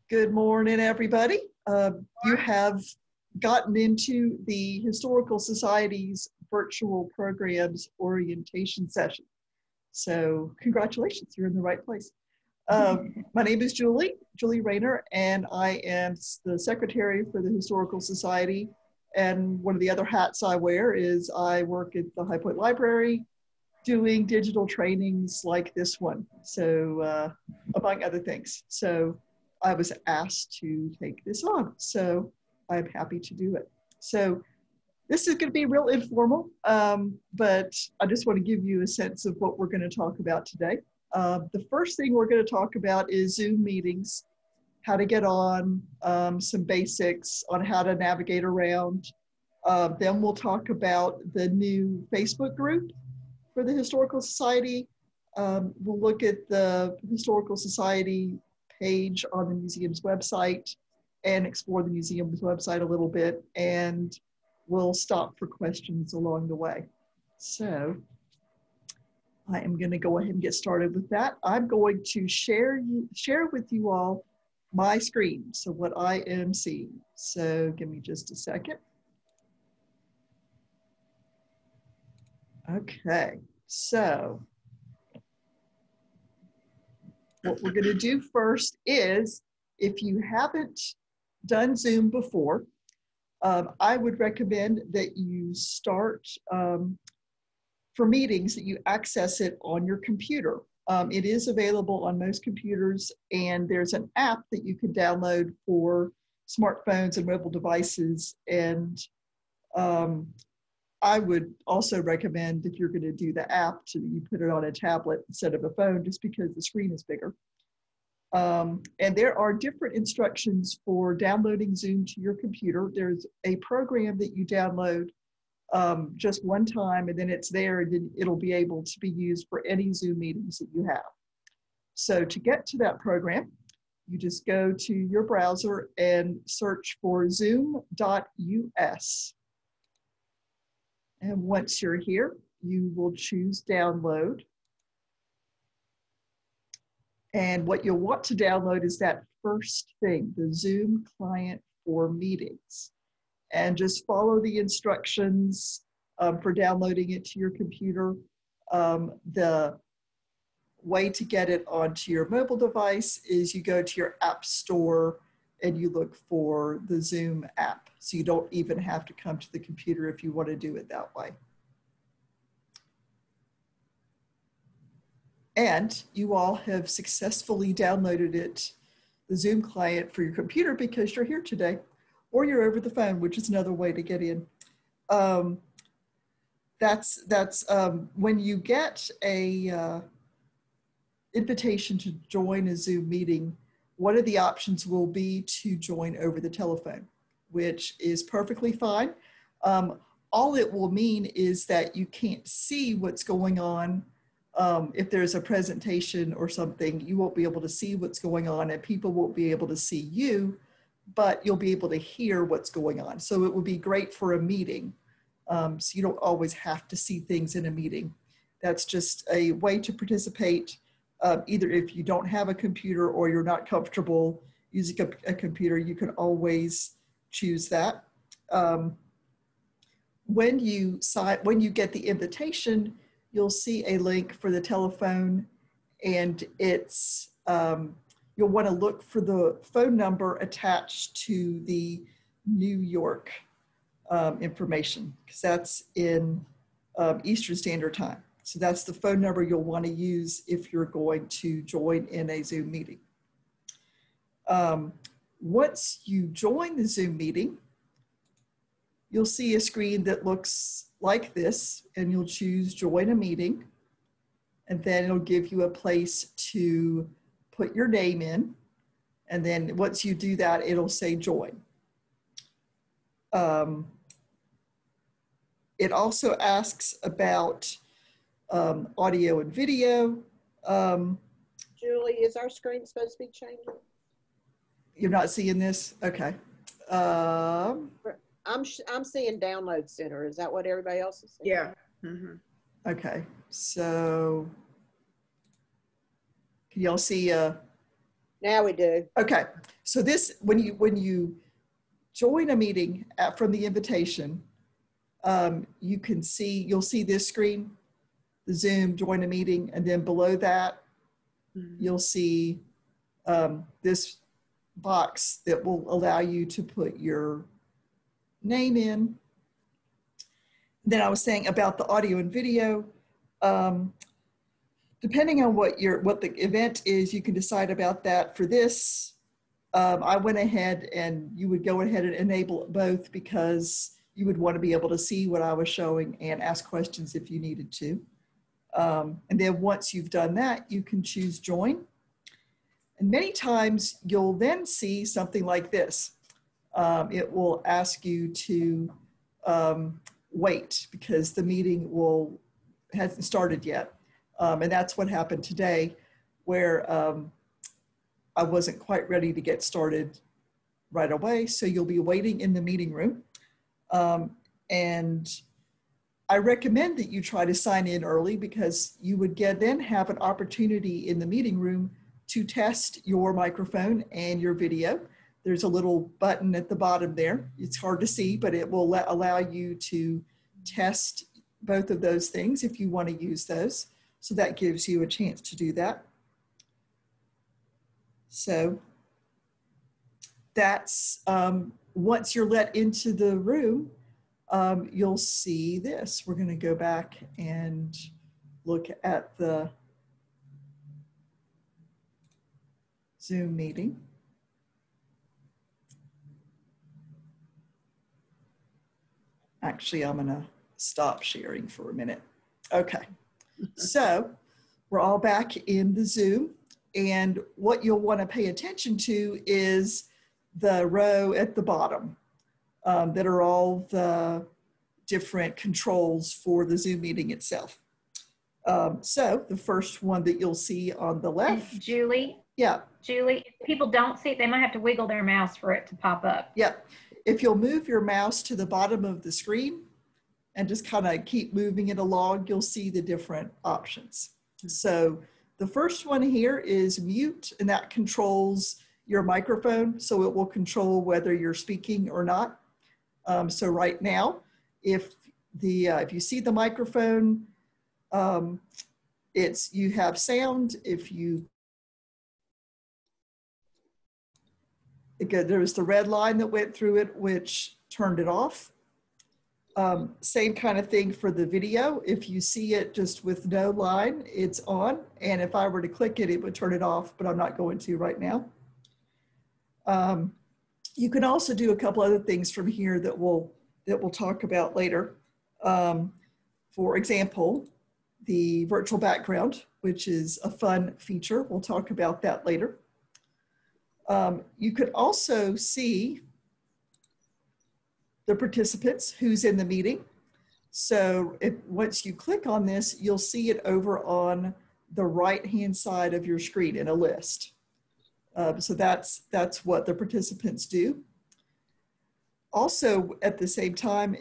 Good morning, everybody. You have gotten into the Historical Society's virtual programs orientation session. So congratulations, you're in the right place. My name is Julie Rayner, and I am the secretary for the Historical Society. And one of the other hats I wear is I work at the High Point Library doing digital trainings like this one. So among other things. So I was asked to take this on. So I'm happy to do it. So this is going to be real informal, but I just want to give you a sense of what we're going to talk about today. The first thing we're going to talk about is Zoom meetings, how to get on, some basics on how to navigate around. Then we'll talk about the new Facebook group for the Historical Society. We'll look at the Historical Society page on the museum's website and explore the museum's website a little bit, and we'll stop for questions along the way. So I am going to go ahead and get started with that. I'm going to share with you all my screen, so what I am seeing. So give me just a second. Okay, so what we're going to do first is, if you haven't done Zoom before, I would recommend that you start, for meetings, that you access it on your computer. It is available on most computers, and there's an app that you can download for smartphones and mobile devices. And I would also recommend, if you're going to do the app, to you put it on a tablet instead of a phone, just because the screen is bigger. And there are different instructions for downloading Zoom to your computer. There's a program that you download just one time, and then it's there, and then it'll be able to be used for any Zoom meetings that you have. So to get to that program, you just go to your browser and search for zoom.us. And once you're here, you will choose download. And what you'll want to download is that first thing, the Zoom client for meetings. And just follow the instructions for downloading it to your computer. The way to get it onto your mobile device is you go to your app store and you look for the Zoom app. So you don't even have to come to the computer if you want to do it that way. And you all have successfully downloaded it, the Zoom client, for your computer because you're here today, or you're over the phone, which is another way to get in. When you get a invitation to join a Zoom meeting, one of the options will be to join over the telephone, which is perfectly fine. All it will mean is that you can't see what's going on. If there's a presentation or something, you won't be able to see what's going on, and people won't be able to see you, but you'll be able to hear what's going on. So it will be great for a meeting. So you don't always have to see things in a meeting. That's just a way to participate. Either if you don't have a computer or you're not comfortable using a computer, you can always choose that. When you get the invitation, you'll see a link for the telephone, and it's, you'll want to look for the phone number attached to the New York information, because that's in Eastern Standard Time. So that's the phone number you'll want to use if you're going to join in a Zoom meeting. Once you join the Zoom meeting, you'll see a screen that looks like this, and you'll choose join a meeting, and then it'll give you a place to put your name in, and then once you do that, it'll say join. It also asks about audio and video. Julie, is our screen supposed to be changing? You're not seeing this? Okay. I'm seeing download center. Is that what everybody else is seeing? Yeah. Mm-hmm. Okay. So can y'all see Now we do. Okay, so this, when you join a meeting from the invitation, you can see, you'll see this screen, the Zoom join a meeting, and then below that, you'll see this box that will allow you to put your name in. Then I was saying about the audio and video, depending on what the event is, you can decide about that. For this, I went ahead, and you would go ahead and enable both, because you would want to be able to see what I was showing and ask questions if you needed to. And then once you've done that, you can choose join. And many times you'll then see something like this. It will ask you to wait, because the meeting hasn't started yet. And that's what happened today, where I wasn't quite ready to get started right away. So you'll be waiting in the meeting room. And I recommend that you try to sign in early, because you would then have an opportunity in the meeting room to test your microphone and your video. There's a little button at the bottom there. It's hard to see, but it will allow you to test both of those things if you want to use those. So that gives you a chance to do that. So that's, once you're let into the room, you'll see this. We're going to go back and look at the Zoom meeting. Actually, I'm going to stop sharing for a minute. Okay, so we're all back in the Zoom, and what you'll want to pay attention to is the row at the bottom that are all the different controls for the Zoom meeting itself. So the first one that you'll see on the left. And Julie? Yeah. Julie, if people don't see it, they might have to wiggle their mouse for it to pop up. Yeah. If you'll move your mouse to the bottom of the screen and just kind of keep moving it along, you'll see the different options. So the first one here is mute, and that controls your microphone. So it will control whether you're speaking or not. So right now, if you see the microphone, you have sound. There was the red line that went through it, which turned it off. Same kind of thing for the video. If you see it just with no line, it's on. And if I were to click it, it would turn it off, but I'm not going to right now. You can also do a couple other things from here that we'll talk about later. For example, the virtual background, which is a fun feature. We'll talk about that later. You could also see the participants, who's in the meeting. So once you click on this, you'll see it over on the right-hand side of your screen in a list. So that's what the participants do. Also, at the same time,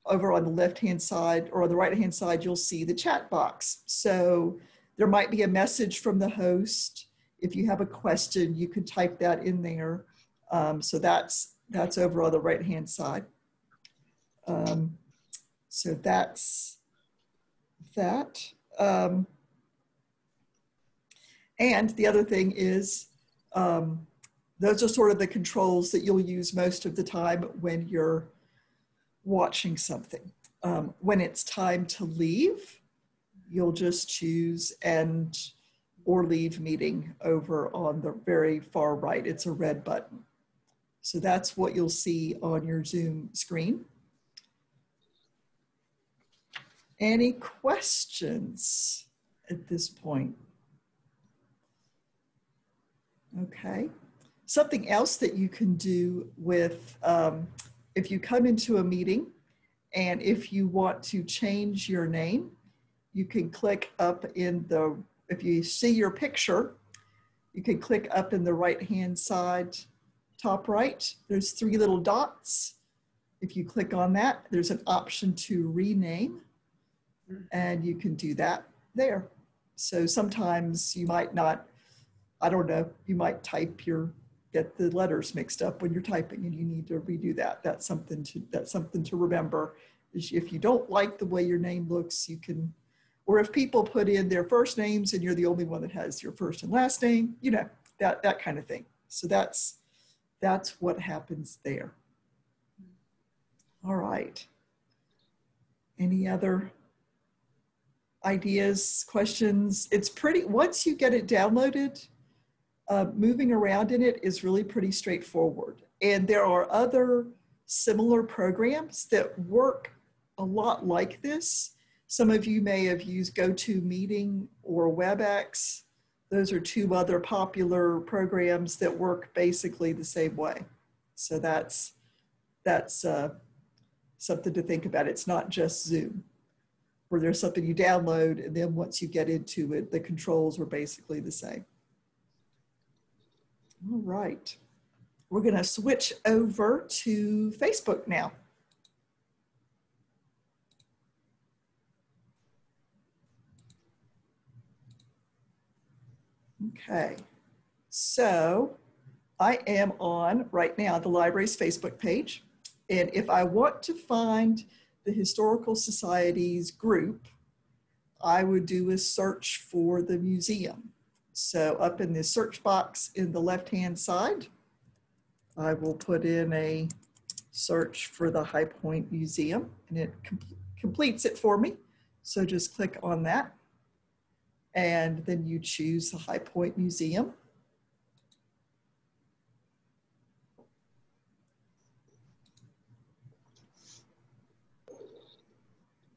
over on the left-hand side or on the right-hand side, you'll see the chat box. So there might be a message from the host. If you have a question, you could type that in there. So that's over on the right-hand side. So that's that. And the other thing is, those are sort of the controls that you'll use most of the time when you're watching something. When it's time to leave, you'll just choose end or leave meeting over on the very far right. It's a red button. So that's what you'll see on your Zoom screen. Any questions at this point? Okay. Something else that you can do with, if you come into a meeting and if you want to change your name, you can click up in the, if you see your picture, you can click up in the right-hand side, top right. There's 3 little dots. If you click on that, there's an option to rename, and you can do that there. So sometimes you might not I don't know, you might get the letters mixed up when you're typing and you need to redo that. That's something to remember. If you don't like the way your name looks, you can, or if people put in their first names and you're the only one that has your first and last name, you know, that kind of thing. So that's what happens there. All right. Any other ideas, questions? It's pretty, once you get it downloaded, moving around in it is really pretty straightforward. And there are other similar programs that work a lot like this. Some of you may have used GoToMeeting or WebEx. Those are two other popular programs that work basically the same way. So that's something to think about. It's not just Zoom, where there's something you download and then once you get into it, the controls are basically the same. All right, we're gonna switch over to Facebook now. Okay, so I am on right now the library's Facebook page. And if I want to find the Historical Society's group, I would do a search for the museum. So up in the search box in the left-hand side, I will put in a search for the High Point Museum and it completes it for me. So just click on that. And then you choose the High Point Museum.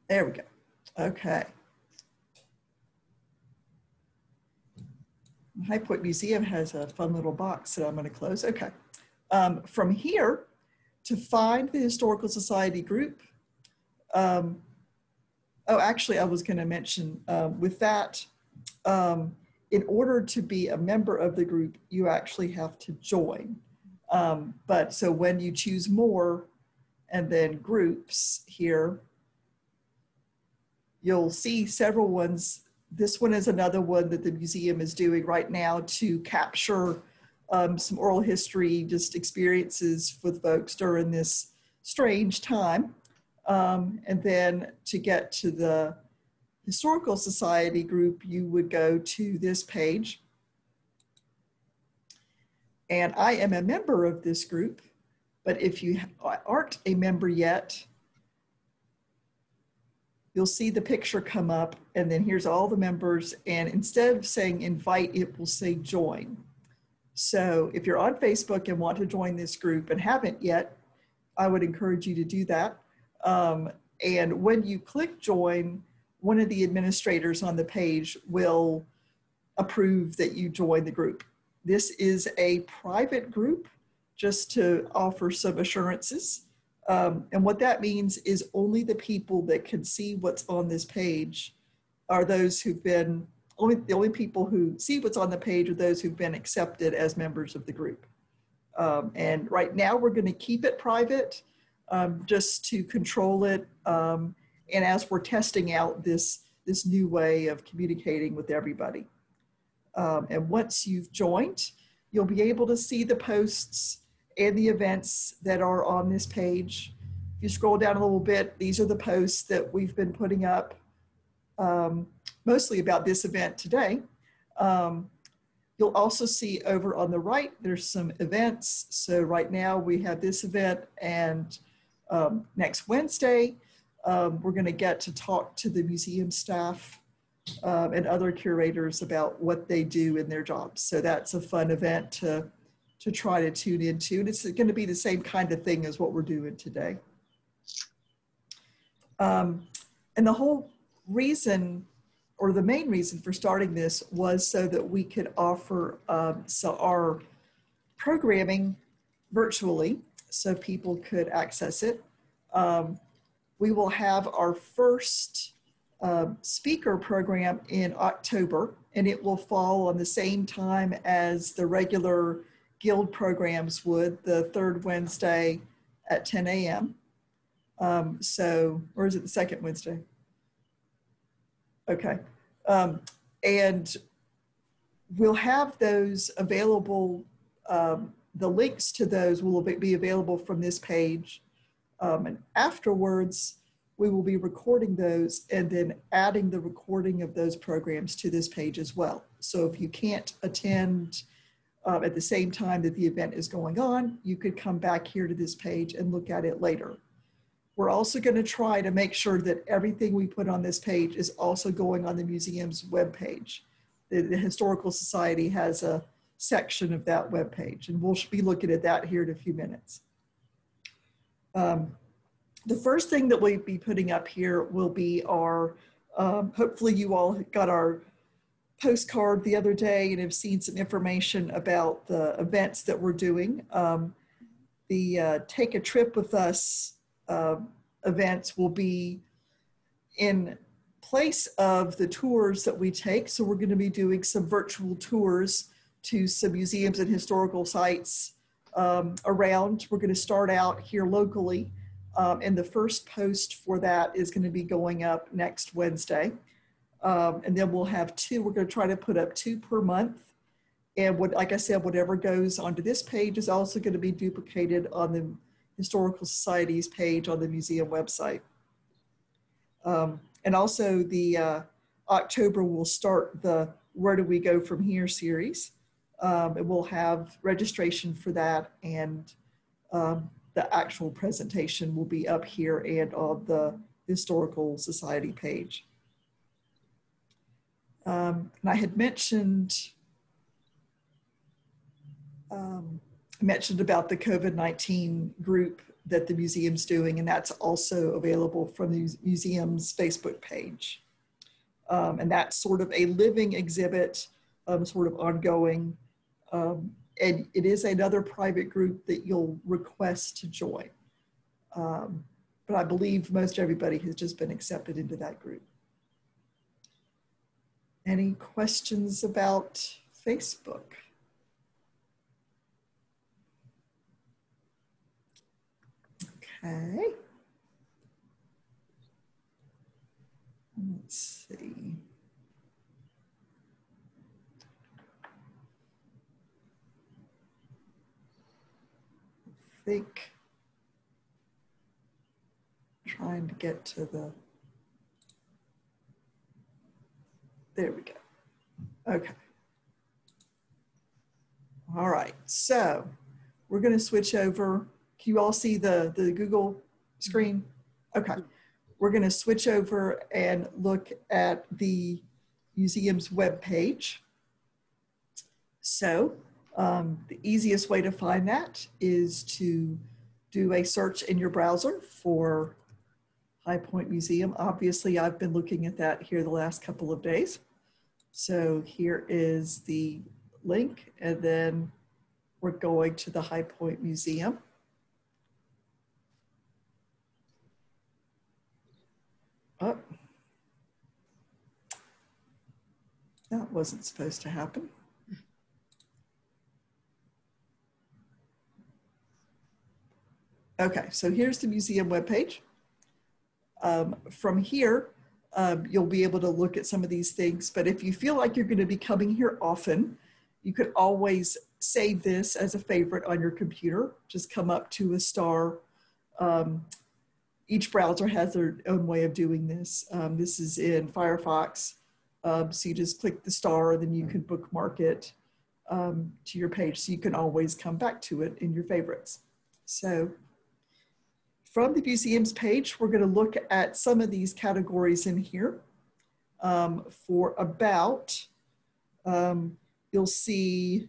There we go. Okay. The High Point Museum has a fun little box that I'm going to close. Okay. From here, to find the Historical Society group, oh, actually, I was going to mention with that, in order to be a member of the group, you actually have to join. But so when you choose more and then groups here, you'll see several ones. This one is another one that the museum is doing right now to capture some oral history, just experiences with folks during this strange time. And then to get to the Historical Society group, you would go to this page. And I am a member of this group, but if you aren't a member yet, you'll see the picture come up and then here's all the members. And instead of saying invite, it will say join. So if you're on Facebook and want to join this group and haven't yet, I would encourage you to do that. And when you click join, one of the administrators on the page will approve that you join the group. This is a private group, just to offer some assurances. And what that means is only the people that can see what's on this page are those who've been, the only people who see what's on the page are those who've been accepted as members of the group. And right now we're going to keep it private just to control it. And as we're testing out this new way of communicating with everybody. And once you've joined, you'll be able to see the posts and the events that are on this page. If you scroll down a little bit, these are the posts that we've been putting up, mostly about this event today. You'll also see over on the right, there's some events. So right now we have this event, and next Wednesday, we're going to get to talk to the museum staff and other curators about what they do in their jobs. So that's a fun event to try to tune into. And it's going to be the same kind of thing as what we're doing today. And the whole reason, or the main reason for starting this, was so that we could offer our programming virtually so people could access it. We will have our first speaker program in October, and it will fall on the same time as the regular Guild programs would, the third Wednesday at 10 a.m. Or is it the second Wednesday? Okay. And we'll have those available. The links to those will be available from this page. And afterwards, we will be recording those and then adding the recording of those programs to this page as well. So if you can't attend at the same time that the event is going on, you could come back here to this page and look at it later. We're also going to try to make sure that everything we put on this page is also going on the museum's webpage. The Historical Society has a section of that webpage, and we'll be looking at that here in a few minutes. The first thing that we'll be putting up here will be our, hopefully you all got our postcard the other day and have seen some information about the events that we're doing. The Take a Trip with Us events will be in place of the tours that we take. So we're going to be doing some virtual tours to some museums and historical sites around. We're going to start out here locally. And the first post for that is going to be going up next Wednesday. And then we'll have two. We're going to try to put up 2 per month. And like I said, whatever goes onto this page is also going to be duplicated on the Historical Society's page on the museum website. And also the October will start the Where Do We Go From Here series. And we'll have registration for that, and the actual presentation will be up here and on the Historical Society page. And I had mentioned about the COVID-19 group that the museum's doing, and that's also available from the museum's Facebook page. And that's sort of a living exhibit, sort of ongoing. And it is another private group that you'll request to join. But I believe most everybody has just been accepted into that group. Any questions about Facebook? Okay. Let's see. Think, trying to get to the, there we go. Okay. All right, so we're going to switch over. Can you all see the Google screen? Okay. We're going to switch over and look at the museum's webpage. So the easiest way to find that is to do a search in your browser for High Point Museum. Obviously, I've been looking at that here the last couple of days. So here is the link, and then we're going to the High Point Museum. Oh, that wasn't supposed to happen. Okay, so here's the museum webpage. From here, you'll be able to look at some of these things, but if you feel like you're going to be coming here often, you could always save this as a favorite on your computer. Just come up to a star. Each browser has their own way of doing this. This is in Firefox. So you just click the star, and then you can bookmark it to your page, so you can always come back to it in your favorites. So from the museum's page, we're going to look at some of these categories in here. For about, you'll see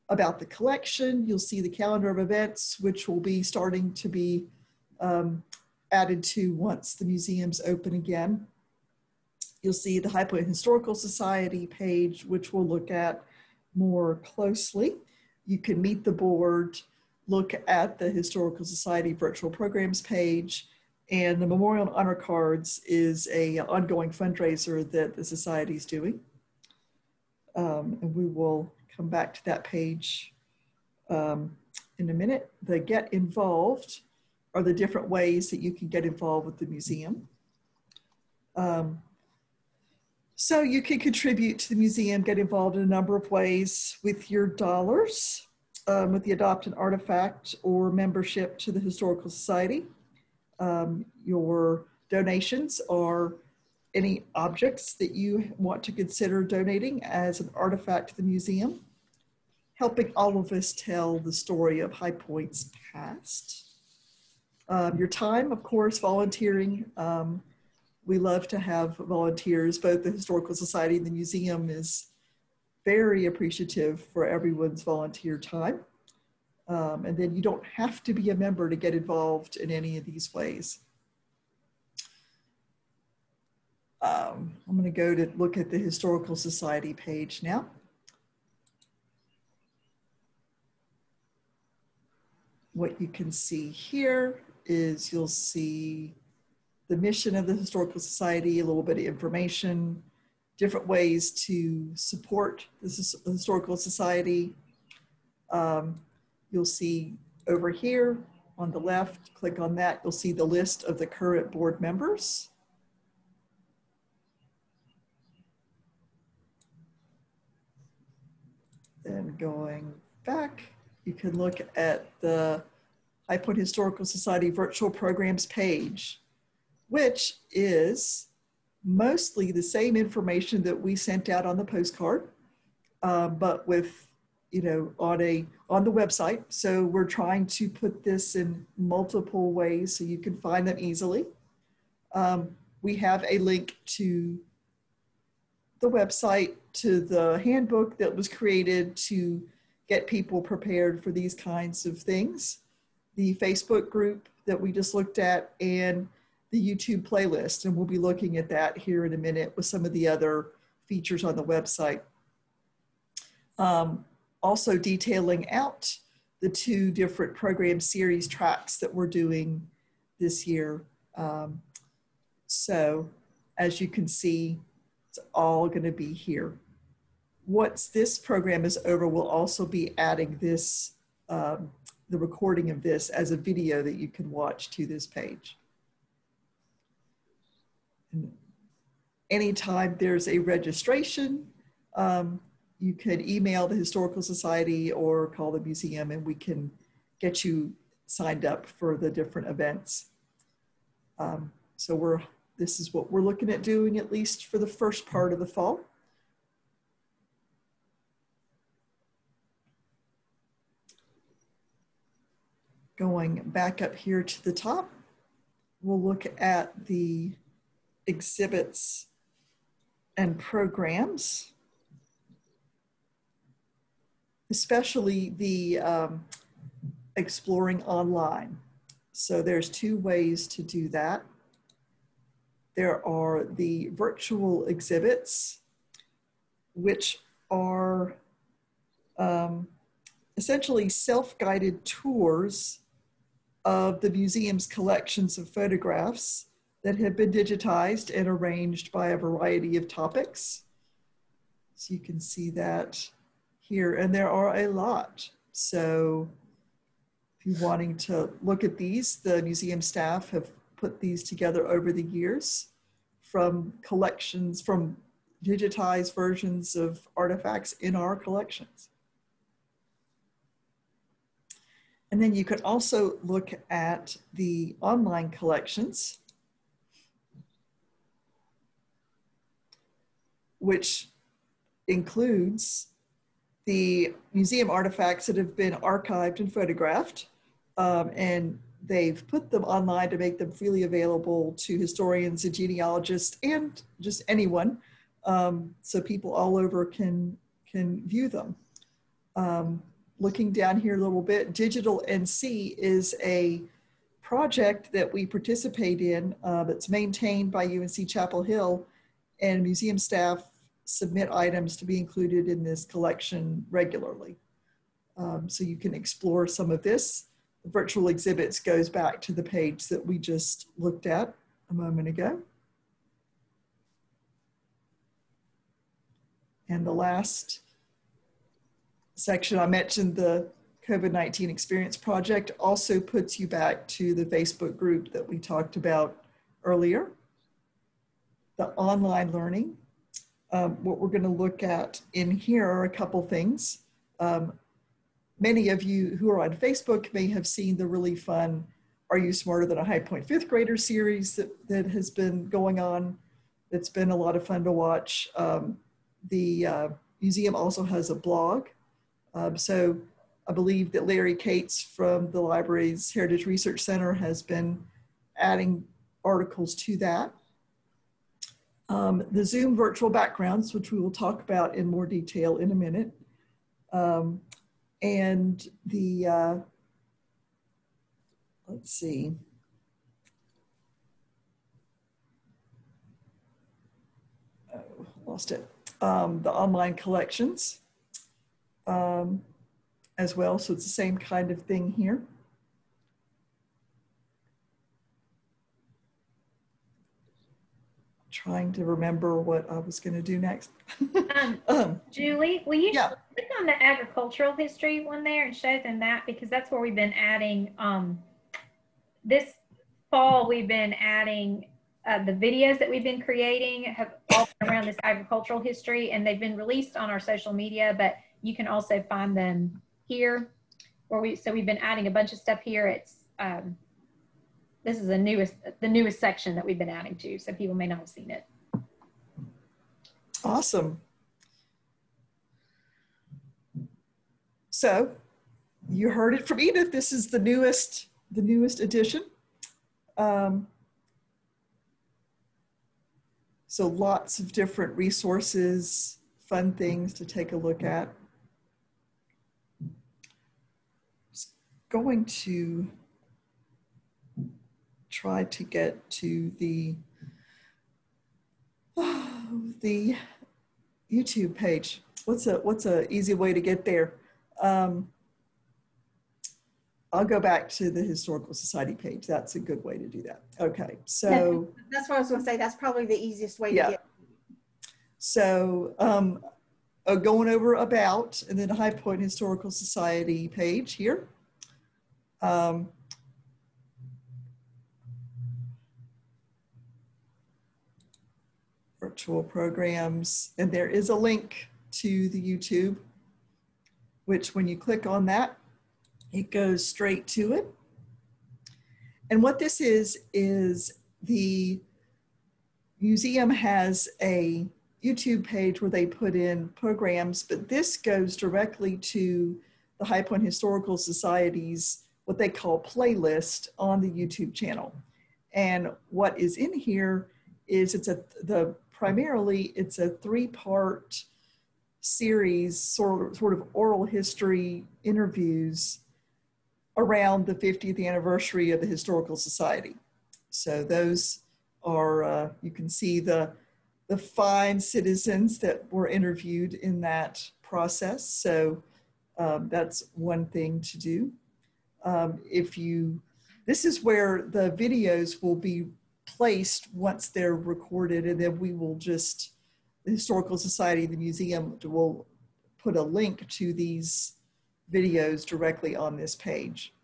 about the collection, you'll see the calendar of events, which will be starting to be added to once the museum's open again. You'll see the High Point Historical Society page, which we'll look at more closely. You can meet the board, look at the Historical Society virtual programs page, and the Memorial and Honor Cards is an ongoing fundraiser that the Society is doing. And we will come back to that page in a minute. The Get Involved are the different ways that you can get involved with the museum. So you can contribute to the museum, get involved in a number of ways with your dollars, with the Adopt an Artifact or membership to the Historical Society. Your donations are any objects that you want to consider donating as an artifact to the museum, helping all of us tell the story of High Point's past. Your time, of course, volunteering. We love to have volunteers. Both the Historical Society and the museum is very appreciative for everyone's volunteer time. And then you don't have to be a member to get involved in any of these ways. I'm going to go to look at the Historical Society page now. What you can see here is you'll see the mission of the Historical Society, a little bit of information, different ways to support the Historical Society. You'll see over here on the left, click on that, you'll see the list of the current board members. Then going back, you can look at the High Point Historical Society virtual programs page, which is mostly the same information that we sent out on the postcard, but with, you know, on the website. So we're trying to put this in multiple ways so you can find them easily. We have a link to the website, to the handbook that was created to get people prepared for these kinds of things, the Facebook group that we just looked at, and the YouTube playlist. And we'll be looking at that here in a minute with some of the other features on the website. Also detailing out the 2 different program series tracks that we're doing this year. So as you can see, it's all going to be here. Once this program is over, we'll also be adding this, the recording of this as a video that you can watch to this page. And anytime there's a registration, you can email the Historical Society or call the museum and we can get you signed up for the different events. So this is what we're looking at doing, at least for the first part of the fall. Going back up here to the top, we'll look at the exhibits and programs, especially the exploring online. So there's 2 ways to do that. There are the virtual exhibits, which are essentially self-guided tours of the museum's collections of photographs that have been digitized and arranged by a variety of topics. So you can see that here, and there are a lot. So if you're wanting to look at these, the museum staff have put these together over the years from collections, from digitized versions of artifacts in our collections. And then you could also look at the online collections, which includes the museum artifacts that have been archived and photographed, and they've put them online to make them freely available to historians and genealogists and just anyone, so people all over can view them. Looking down here a little bit, Digital NC is a project that we participate in that's maintained by UNC Chapel Hill, and museum staff submit items to be included in this collection regularly. So you can explore some of this. The virtual exhibits goes back to the page that we just looked at a moment ago. And the last section, I mentioned the COVID-19 Experience Project, also puts you back to the Facebook group that we talked about earlier. The online learning What we're going to look at in here are a couple things. Many of you who are on Facebook may have seen the really fun Are You Smarter Than a High Point Fifth Grader series that has been going on. It's been a lot of fun to watch. The museum also has a blog. So I believe that Larry Cates from the library's Heritage Research Center has been adding articles to that. The Zoom virtual backgrounds, which we will talk about in more detail in a minute. And the, let's see. Oh, lost it. The online collections as well. So it's the same kind of thing here. Trying to remember what I was going to do next. Julie, will you yeah. click on the agricultural history one there and show them that, because that's where we've been adding, this fall we've been adding the videos that we've been creating have all been around this agricultural history, and they've been released on our social media, but you can also find them here where so we've been adding a bunch of stuff here. It's this is the newest section that we've been adding to, so people may not have seen it. Awesome. So you heard it from Edith. This is the newest edition. So lots of different resources, fun things to take a look at. Just going to try to get to the YouTube page. What's a easy way to get there? I'll go back to the Historical Society page. That's a good way to do that. Okay, so that's what I was going to say. That's probably the easiest way to get. So going over about, and then High Point Historical Society page here. Virtual programs, and there is a link to the YouTube, which when you click on that, it goes straight to it. And what this is the museum has a YouTube page where they put in programs, but this goes directly to the High Point Historical Society's what they call playlist on the YouTube channel. And what is in here is primarily it's a 3-part series, sort of oral history interviews around the 50th anniversary of the Historical Society. So those are, you can see the fine citizens that were interviewed in that process. So that's one thing to do. This is where the videos will be placed once they're recorded, and then we will the Historical Society, the museum will put a link to these videos directly on this page.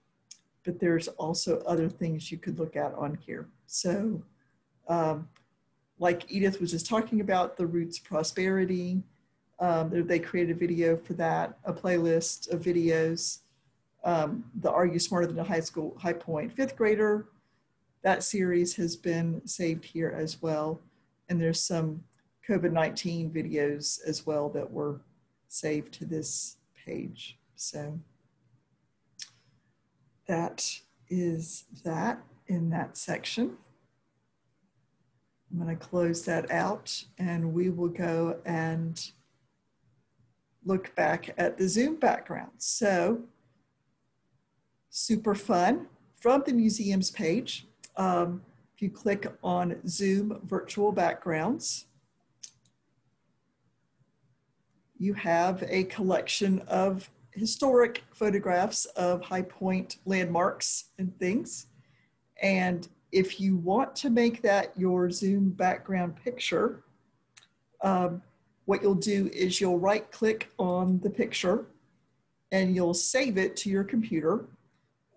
But there's also other things you could look at on here. So like Edith was just talking about, the Roots Prosperity, they created a video for that, a playlist of videos. The Are You Smarter Than a High Point Fifth Grader, that series has been saved here as well. And there's some COVID-19 videos as well that were saved to this page. So that is that in that section. I'm going to close that out, and we will go and look back at the Zoom background. So super fun from the museum's page. If you click on Zoom virtual backgrounds, you have a collection of historic photographs of High Point landmarks and things. And if you want to make that your Zoom background picture, what you'll do is you'll right click on the picture and you'll save it to your computer.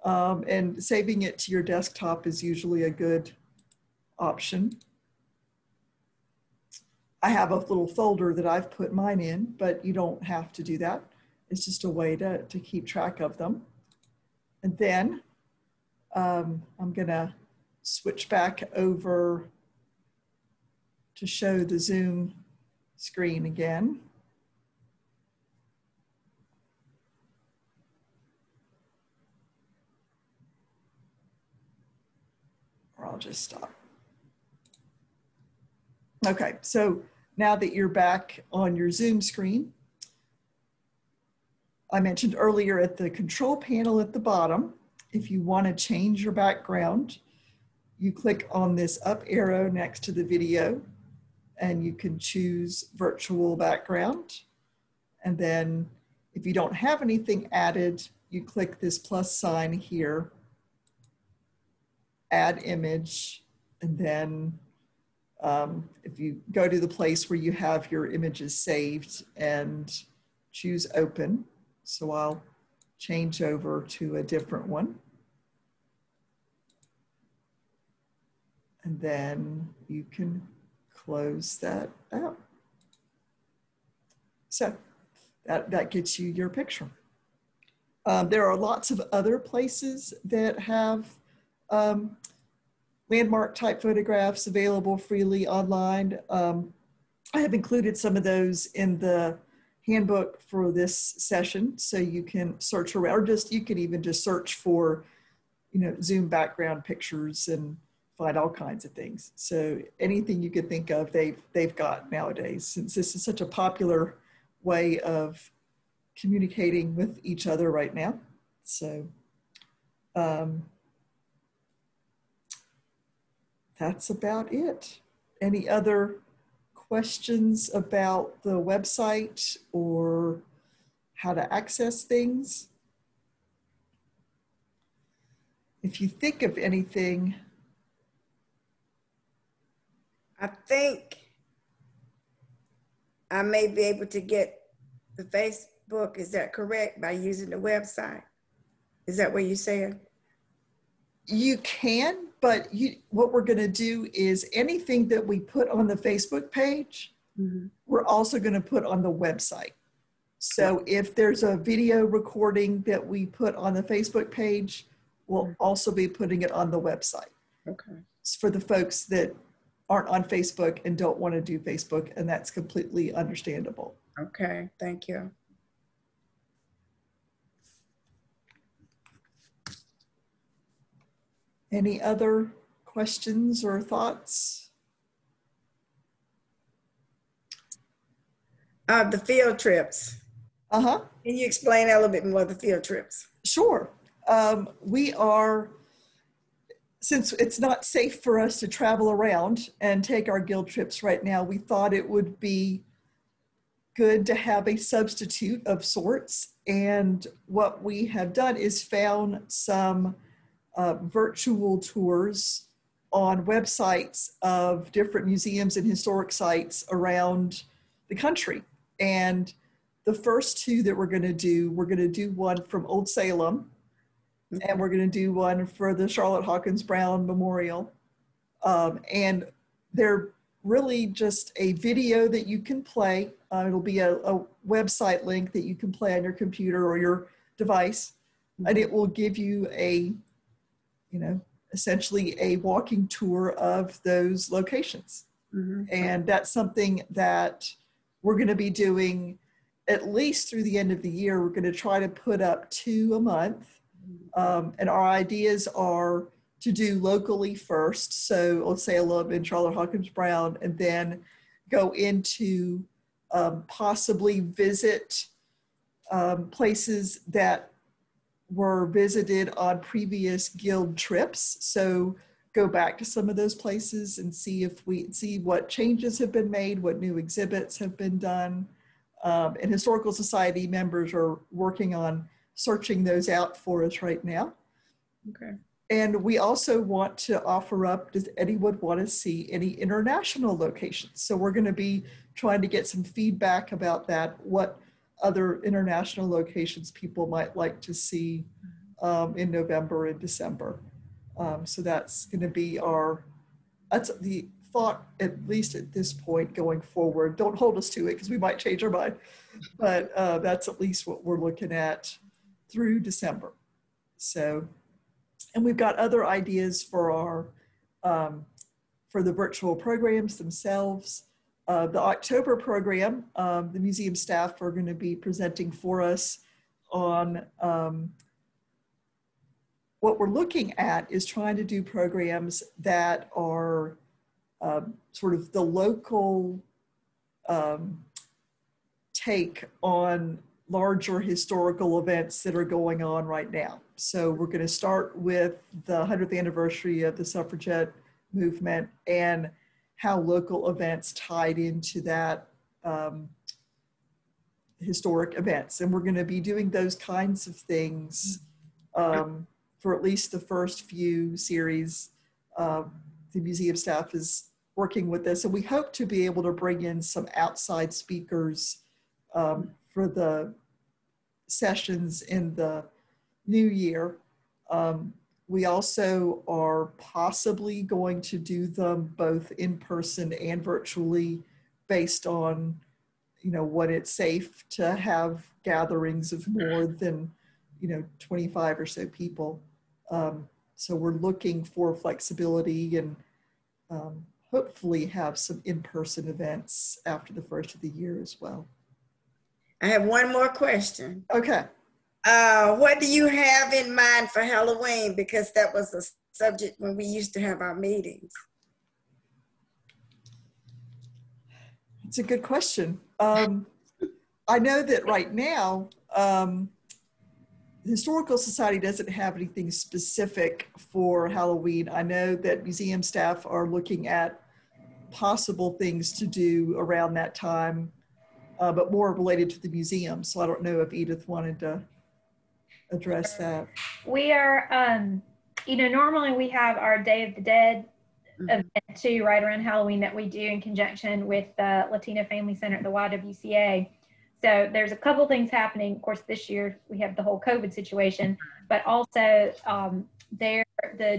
And saving it to your desktop is usually a good option. I have a little folder that I've put mine in, but you don't have to do that. It's just a way to keep track of them. And then I'm gonna switch back over to show the Zoom screen again. Or I'll just stop. Okay, so now that you're back on your Zoom screen, I mentioned earlier at the control panel at the bottom, if you want to change your background, you click on this up arrow next to the video and you can choose virtual background. And then if you don't have anything added, you click this plus sign here, add image, and then if you go to the place where you have your images saved and choose open. So I'll change over to a different one. And then you can close that out. So that gets you your picture. There are lots of other places that have landmark type photographs available freely online. I have included some of those in the handbook for this session, so you can search around, or just you can even just search for, you know, Zoom background pictures and find all kinds of things. So anything you could think of, they've got nowadays, since this is such a popular way of communicating with each other right now. So that's about it. Any other questions about the website or how to access things? If you think of anything. I think I may be able to get the Facebook, is that correct, by using the website? Is that what you said? You can, but what we're going to do is anything that we put on the Facebook page, we're also going to put on the website. So if there's a video recording that we put on the Facebook page, we'll also be putting it on the website. Okay. It's for the folks that aren't on Facebook and don't want to do Facebook, and that's completely understandable. Okay, thank you. Any other questions or thoughts? The field trips. Uh-huh. Can you explain a little bit more of the field trips? Sure. We are, since it's not safe for us to travel around and take our guild trips right now, we thought it would be good to have a substitute of sorts. And what we have done is found some virtual tours on websites of different museums and historic sites around the country. And the first two that we're going to do one from Old Salem, and we're going to do one for the Charlotte Hawkins Brown Memorial. And they're really just a video that you can play. It'll be a website link that you can play on your computer or your device, and it will give you a, you know, essentially a walking tour of those locations. And that's something that we're going to be doing at least through the end of the year. We're going to try to put up 2 a month. And our ideas are to do locally first. So let's say Salem and Charlotte Hawkins Brown, and then go into possibly visit places that were visited on previous guild trips. So go back to some of those places and see what changes have been made, what new exhibits have been done. And Historical Society members are working on searching those out for us right now. Okay. And we also want to offer up, does anyone want to see any international locations? So we're going to be trying to get some feedback about that, what other international locations people might like to see in November and December. So that's going to be that's the thought, at least at this point going forward, don't hold us to it because we might change our mind, but that's at least what we're looking at through December. So, and we've got other ideas for our, for the virtual programs themselves. The October program, the museum staff are going to be presenting for us on what we're looking at is trying to do programs that are sort of the local take on larger historical events that are going on right now. So we're going to start with the 100th anniversary of the suffragette movement and how local events tied into that historic events. And we're going to be doing those kinds of things for at least the first few series. The museum staff is working with this, and we hope to be able to bring in some outside speakers for the sessions in the new year. We also are possibly going to do them both in person and virtually based on, you know, what it's safe to have gatherings of more than, you know, 25 or so people. So we're looking for flexibility and hopefully have some in-person events after the first of the year as well. I have one more question. Okay. What do you have in mind for Halloween? Because that was a subject when we used to have our meetings. It's a good question. I know that right now, the Historical Society doesn't have anything specific for Halloween. I know that museum staff are looking at possible things to do around that time, but more related to the museum. So I don't know if Edith wanted to address that. We are, you know, normally we have our Day of the Dead event too, right around Halloween, that we do in conjunction with the Latino Family Center at the YWCA. So there's a couple things happening. Of course, this year we have the whole COVID situation, but also the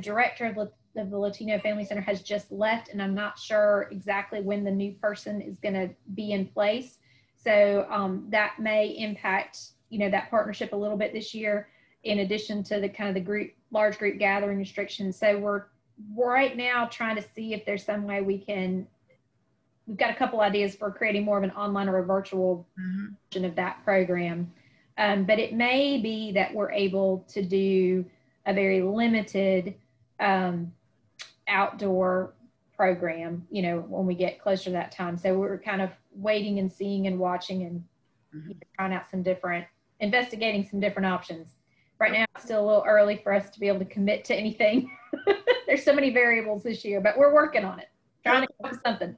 director of the Latino Family Center has just left, and I'm not sure exactly when the new person is going to be in place. So that may impact, you know, that partnership a little bit this year, in addition to the kind of the large group gathering restrictions. So we're right now trying to see if there's some way we've got a couple ideas for creating more of an online or a virtual version of that program. But it may be that we're able to do a very limited outdoor program, you know, when we get closer to that time. So we're kind of waiting and seeing and watching and trying out investigating some different options. Right now, it's still a little early for us to be able to commit to anything. There's so many variables this year, but we're working on it, trying to come up with something.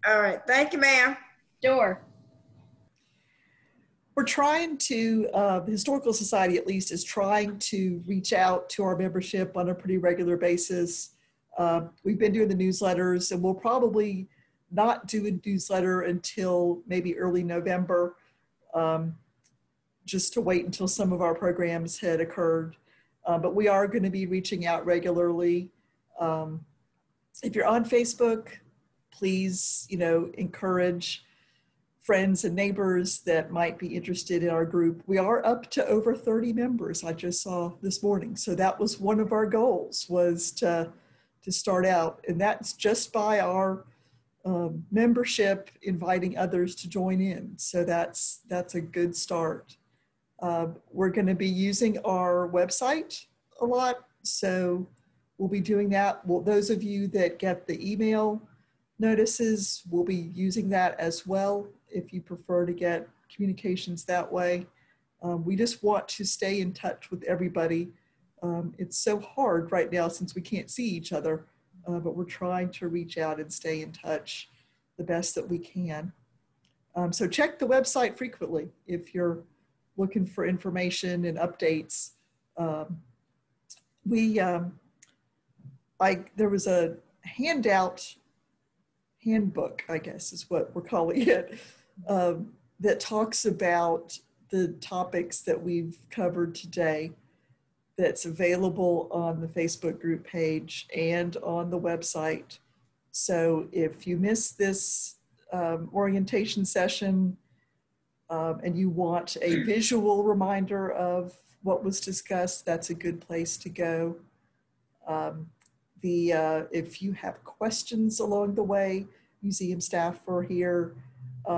All right, thank you, ma'am. Sure. We're trying to, the Historical Society at least is trying to reach out to our membership on a pretty regular basis. We've been doing the newsletters, and we'll probably not do a newsletter until maybe early November, just to wait until some of our programs had occurred. But we are going to be reaching out regularly. If you're on Facebook, please, you know, encourage friends and neighbors that might be interested in our group. We are up to over 30 members, I just saw this morning. So that was one of our goals, was to start out. And that's just by our membership inviting others to join in. So that's a good start. We're going to be using our website a lot. So we'll be doing that. Well, those of you that get the email notices will be using that as well, if you prefer to get communications that way. We just want to stay in touch with everybody. It's so hard right now since we can't see each other, but we're trying to reach out and stay in touch the best that we can. So check the website frequently if you're looking for information and updates. There was a handbook, I guess is what we're calling it, that talks about the topics that we've covered today, that's available on the Facebook group page and on the website. So if you miss this orientation session and you want a visual reminder of what was discussed, that's a good place to go. If you have questions along the way, museum staff are here.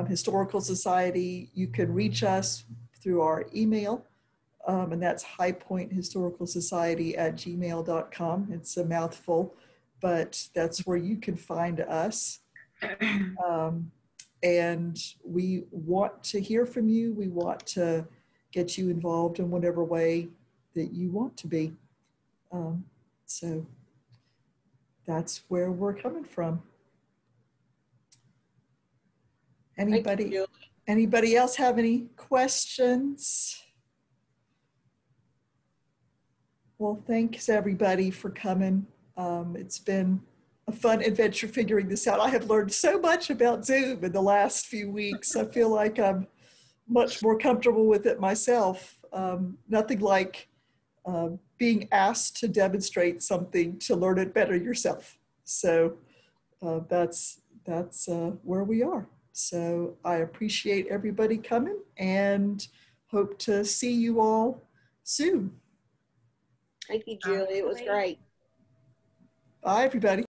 Historical Society, you can reach us through our email, and that's highpointhistoricalsociety@gmail.com. It's a mouthful, but that's where you can find us. And we want to hear from you. We want to get you involved in whatever way that you want to be. So that's where we're coming from. Anybody else have any questions? Well, thanks everybody for coming. It's been a fun adventure figuring this out. I have learned so much about Zoom in the last few weeks. I feel like I'm much more comfortable with it myself. Nothing like being asked to demonstrate something to learn it better yourself. So that's where we are. So I appreciate everybody coming and hope to see you all soon. Thank you, Julie. It was great. Bye, everybody.